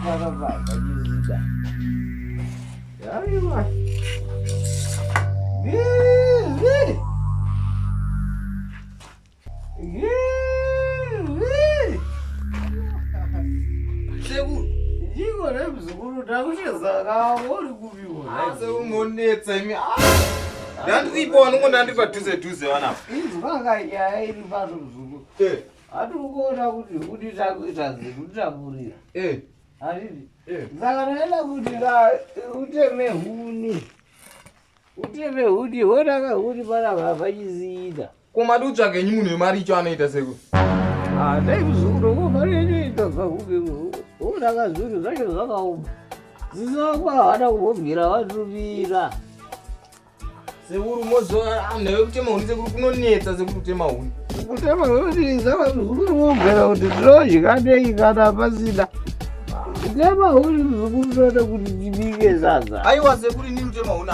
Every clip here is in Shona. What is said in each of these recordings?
para vajizida. Aiwa. Gee. Seku. Jiko remzukuru takucheza kaori kuviona. Sekungonetsa imi. Ndandibona ngondandi padhuze wana. Izvanga yairi pazvuzukuru. Atikuona kuti takuita zekutapurira. Hazvidi. Saka ndaenda kuti uteme huni. Uteme huni wonaka huni pana vachiziita. Koma dutsvake munhu wemari icho anoita seku. Dai muzukuru komarinoita zvakuke wonaka zvinhu zvacho zvakaoma. Zvisakwa havana kumbobvira vatuvira. Sekuru mozoa newe kutema huni sekuru kunonetsa sekuru kutema huni. Kutema huni saka muzukuru wogara kuti ndinodya nei kana pasina. Kutema huni muzukuru ndoda kuti ndibike sadza. Aiwa sekuru inini kutema huni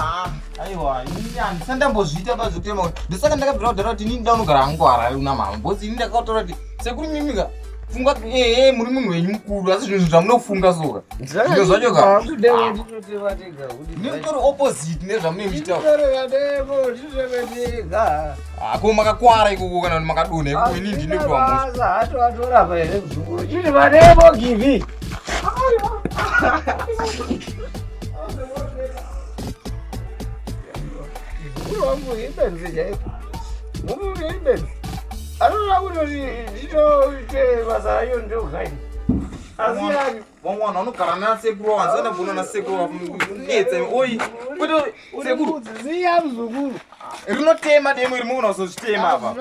aiwa inini handisandambozviita pazvekutema huni. Ndosaka ndakabvira kudhara kuti inini ndaunogara hangu harare una mama. Bhozi inini ndakataura kuti sekuru mimika funga muri munhu wenyu mukuru asi zvinhu zvamunofunga soka. Zvino zvacho ka. Ndinotori opposite nezvamunomuita. Ko makakwara ikoko kana kuti makadonha ikoko inini ndinoitwa musi. Atorapa here muzukuru. Chiri mademo givi. Wangu ibenzi chaiko. Munhu ibenzi. Anoda kuti ndinoite basa rayo ndogaidi. Asi yani wamwana unogara nasekuru wanzana bona nasekuru netsa oi kuti sekuru ziya muzukuru. Rinotema demo iri munhu uzozvitema apa.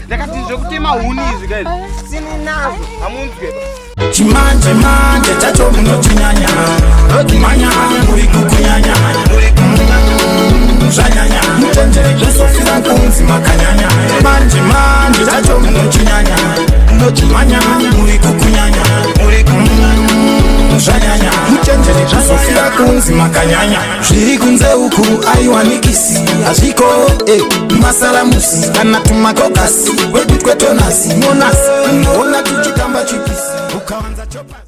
Ndakati zvekutema huni izvi guys. Sini nazvo hamunzwe. Chimanje manje chacho munochinyanya. Rotimanya muri kukunyanya. Zvanyanya. Mutenje zvosofira kunzi makanyanya. Manje manje chacho munochinyanya. Rotimanya muri kukunyanya. Zvanyanya. Mutenje zvosofira kunzi makanyanya. Zviri kunze uku aiwanikisi. Azviko masalamusi kana tumakokasi. Wedu twetonasi. Monasi. Ona tuchitamba chipisi. Ukawanza chopa.